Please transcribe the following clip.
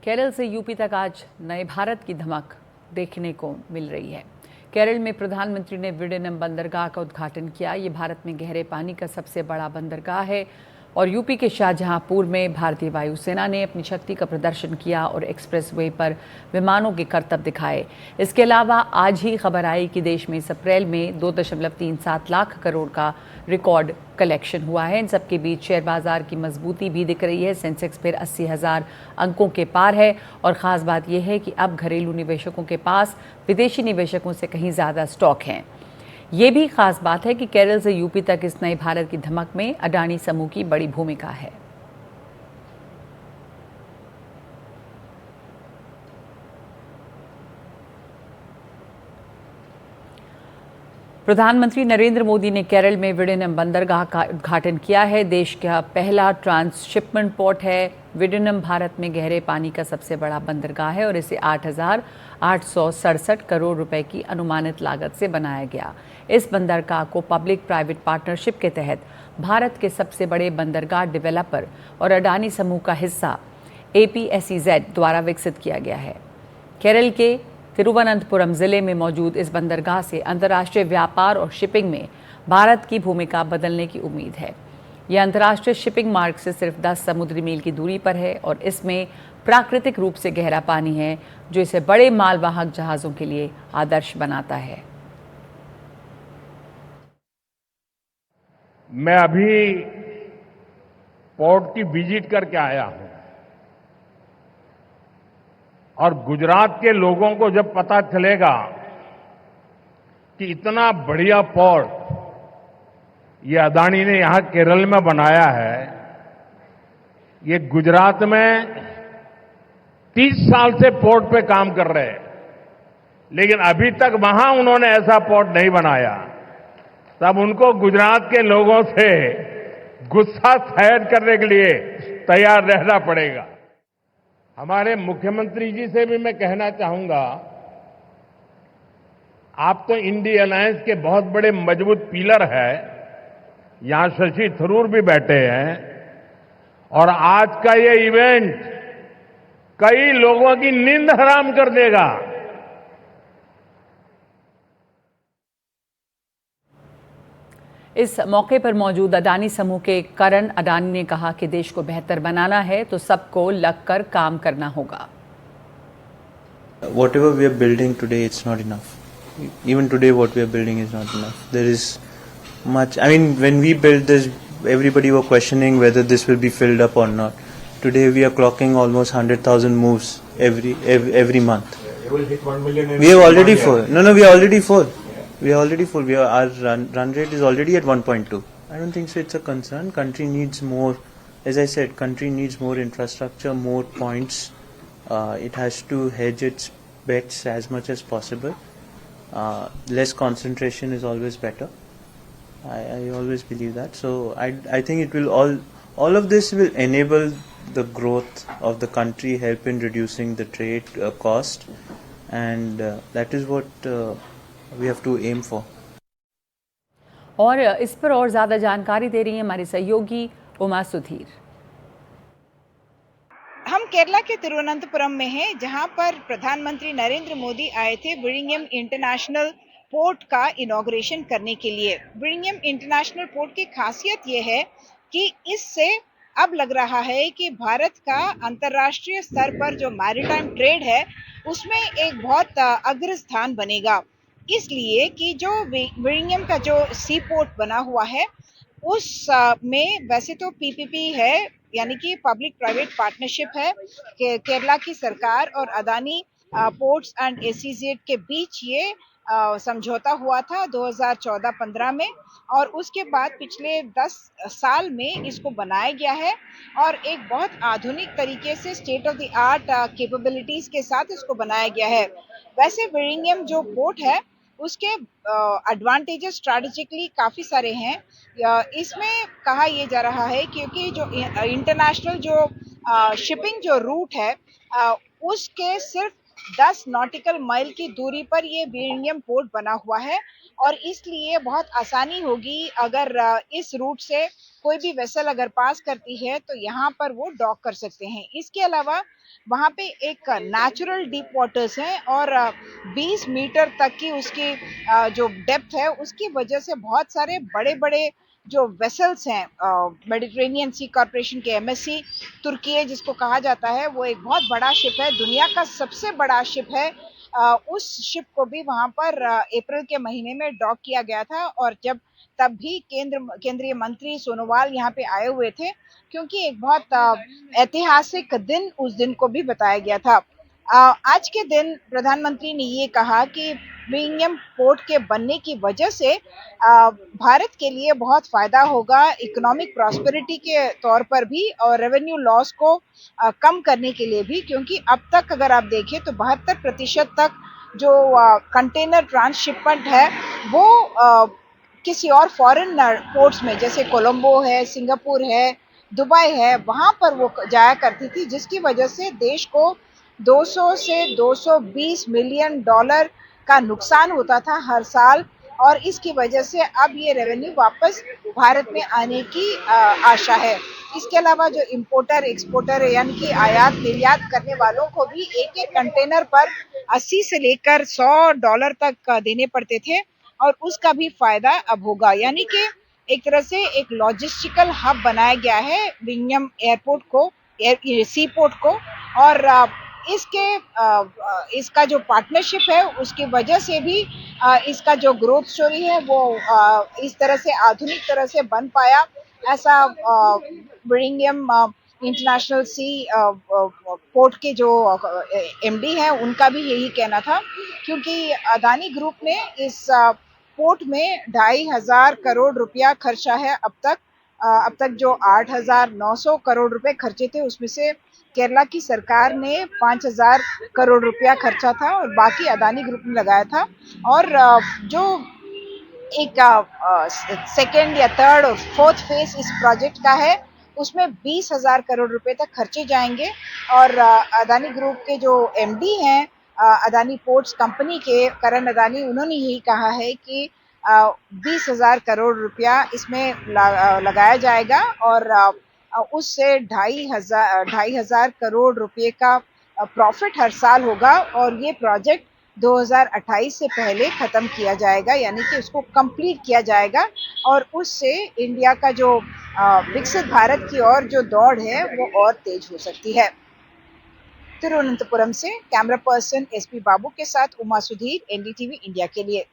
केरल से यूपी तक आज नए भारत की धमक देखने को मिल रही है। केरल में प्रधानमंत्री ने विडिनम बंदरगाह का उद्घाटन किया। ये भारत में गहरे पानी का सबसे बड़ा बंदरगाह है और यूपी के शाहजहांपुर में भारतीय वायुसेना ने अपनी शक्ति का प्रदर्शन किया और एक्सप्रेसवे पर विमानों के करतब दिखाए। इसके अलावा आज ही खबर आई कि देश में इस अप्रैल में 2.37 लाख करोड़ का रिकॉर्ड कलेक्शन हुआ है। इन सबके बीच शेयर बाजार की मजबूती भी दिख रही है। सेंसेक्स फिर 80,000 अंकों के पार है और ख़ास बात यह है कि अब घरेलू निवेशकों के पास विदेशी निवेशकों से कहीं ज़्यादा स्टॉक हैं। ये भी खास बात है कि केरल से यूपी तक इस नए भारत की धमक में अडानी समूह की बड़ी भूमिका है। प्रधानमंत्री नरेंद्र मोदी ने केरल में विडिनम बंदरगाह का उद्घाटन किया है। देश का पहला ट्रांसशिपमेंट पोर्ट है। विडिनम भारत में गहरे पानी का सबसे बड़ा बंदरगाह है और इसे 8,867 करोड़ रुपए की अनुमानित लागत से बनाया गया। इस बंदरगाह को पब्लिक प्राइवेट पार्टनरशिप के तहत भारत के सबसे बड़े बंदरगाह डेवलपर और अडानी समूह का हिस्सा APSEZ द्वारा विकसित किया गया है। केरल के तिरुवनंतपुरम जिले में मौजूद इस बंदरगाह से अंतर्राष्ट्रीय व्यापार और शिपिंग में भारत की भूमिका बदलने की उम्मीद है। यह अंतर्राष्ट्रीय शिपिंग मार्ग से सिर्फ 10 समुद्री मील की दूरी पर है और इसमें प्राकृतिक रूप से गहरा पानी है, जो इसे बड़े मालवाहक जहाज़ों के लिए आदर्श बनाता है। मैं अभी पोर्ट की विजिट करके आया हूं और गुजरात के लोगों को जब पता चलेगा कि इतना बढ़िया पोर्ट ये अडानी ने यहां केरल में बनाया है। ये गुजरात में 30 साल से पोर्ट पे काम कर रहे हैं, लेकिन अभी तक वहां उन्होंने ऐसा पोर्ट नहीं बनाया। तब उनको गुजरात के लोगों से गुस्सा शायद करने के लिए तैयार रहना पड़ेगा। हमारे मुख्यमंत्री जी से भी मैं कहना चाहूंगा, आप तो इंडिया अलायंस के बहुत बड़े मजबूत पिलर है। यहां शशि थरूर भी बैठे हैं और आज का ये इवेंट कई लोगों की नींद हराम कर देगा। इस मौके पर मौजूद अडानी समूह के करण अडानी ने कहा कि देश को बेहतर बनाना है तो सबको लगकर काम करना होगा। Whatever we are building today, it's not enough. Even today, what we are building is not enough. There is much. I mean, when we built this, everybody were questioning whether this will be filled up or not. Today, we are clocking almost 100,000 moves every month. You will hit 1 million. We are already full. No, we are already full. We are already full. Our run rate is already at 1.2. I don't think so. It's a concern. Country needs more. As I said, country needs more infrastructure, more points. It has to hedge its bets as much as possible. Less concentration is always better. I always believe that. So I think it will all of this will enable the growth of the country, help in reducing the trade cost, and that is what we have to aim for. और इस पर और ज्यादा जानकारी दे रही है हमारी सहयोगी उमा सुधीर। हम केरला के तिरुवनंतपुरम में हैं, जहां पर प्रधानमंत्री नरेंद्र मोदी आए थे विडिनम इंटरनेशनल पोर्ट का इनॉग्रेशन करने के लिए। विडिनम इंटरनेशनल पोर्ट की खासियत यह है कि इससे अब लग रहा है कि भारत का अंतर्राष्ट्रीय स्तर पर जो मैरीटाइम ट्रेड है उसमें एक बहुत अग्र स्थान बनेगा। इसलिए कि जो विडिनम का जो सी पोर्ट बना हुआ है उस में वैसे तो PPP है, यानी कि पब्लिक प्राइवेट पार्टनरशिप है। केरला की सरकार और अडानी पोर्ट्स एंड SEZ के बीच ये समझौता हुआ था 2014-15 में और उसके बाद पिछले 10 साल में इसको बनाया गया है और एक बहुत आधुनिक तरीके से state of the art capabilities के साथ इसको बनाया गया है। वैसे विडिनम जो पोर्ट है उसके एडवांटेजेस स्ट्रैटेजिकली काफ़ी सारे हैं। इसमें कहा यह जा रहा है क्योंकि जो इंटरनेशनल जो शिपिंग जो रूट है उसके सिर्फ 10 नॉटिकल माइल की दूरी पर ये विलिंघम पोर्ट बना हुआ है और इसलिए बहुत आसानी होगी अगर इस रूट से कोई भी वेसल अगर पास करती है तो यहाँ पर वो डॉक कर सकते हैं। इसके अलावा वहाँ पे एक नेचुरल डीप वाटर्स है और 20 मीटर तक की उसकी जो डेप्थ है उसकी वजह से बहुत सारे बड़े बड़े जो वेसल्स हैं, मेडिटेरेनियन सी कॉर्पोरेशन के एमएससी तुर्की जिसको कहा जाता है, वो एक बहुत बड़ा शिप है, दुनिया का सबसे बड़ा शिप है। उस शिप को भी वहां पर अप्रैल के महीने में डॉक किया गया था और जब तब भी केंद्रीय मंत्री सोनोवाल यहाँ पे आए हुए थे क्योंकि एक बहुत ऐतिहासिक दिन उस दिन को भी बताया गया था। आज के दिन प्रधानमंत्री ने ये कहा कि विलिंघम पोर्ट के बनने की वजह से भारत के लिए बहुत फायदा होगा, इकोनॉमिक प्रॉस्पेरिटी के तौर पर भी और रेवेन्यू लॉस को कम करने के लिए भी, क्योंकि अब तक अगर आप देखें तो 72% तक जो कंटेनर ट्रांसशिपमेंट है वो किसी और फॉरेन पोर्ट्स में जैसे कोलंबो है, सिंगापुर है, दुबई है, वहां पर वो जाया करती थी, जिसकी वजह से देश को 200 से 220 मिलियन डॉलर का नुकसान होता था हर साल और इसकी वजह से अब ये रेवेन्यू वापस भारत में आने की आशा है। इसके अलावा जो इंपोर्टर एक्सपोर्टर है यानी कि आयात निर्यात करने वालों को भी एक एक कंटेनर पर 80 से लेकर $100 तक देने पड़ते थे और उसका भी फायदा अब होगा, यानी कि एक तरह से एक लॉजिस्टिकल हब बनाया गया है विलिंघम एयरपोर्ट को, सी पोर्ट को। और इसका जो पार्टनरशिप है उसकी वजह से भी इसका जो ग्रोथ स्टोरी है वो इस तरह से आधुनिक तरह से बन पाया, ऐसा विलिंघम इंटरनेशनल सी पोर्ट के जो एमडी हैं उनका भी यही कहना था, क्योंकि अदानी ग्रुप ने इस पोर्ट में 2,500 करोड़ रुपया खर्चा है अब तक जो 8,900 करोड़ रुपए खर्चे थे उसमें से केरला की सरकार ने 5,000 करोड़ रुपया खर्चा था और बाकी अदानी ग्रुप ने लगाया था। और जो एक सेकेंड या थर्ड और फोर्थ फेज इस प्रोजेक्ट का है उसमें 20,000 करोड़ रुपए तक खर्चे जाएंगे और अदानी ग्रुप के जो एमडी हैं अदानी पोर्ट्स कंपनी के करण अदानी, उन्होंने यही कहा है कि 20,000 करोड़ रुपया इसमें लगाया जाएगा और उससे 2,500 करोड़ रुपए का प्रॉफिट हर साल होगा और ये प्रोजेक्ट 2028 से पहले खत्म किया जाएगा, यानी कि उसको कंप्लीट किया जाएगा और उससे इंडिया का जो विकसित भारत की ओर जो दौड़ है वो और तेज हो सकती है। तिरुवनंतपुरम से कैमरा पर्सन एसपी बाबू के साथ उमा सुधीर, एनडीटीवी इंडिया के लिए।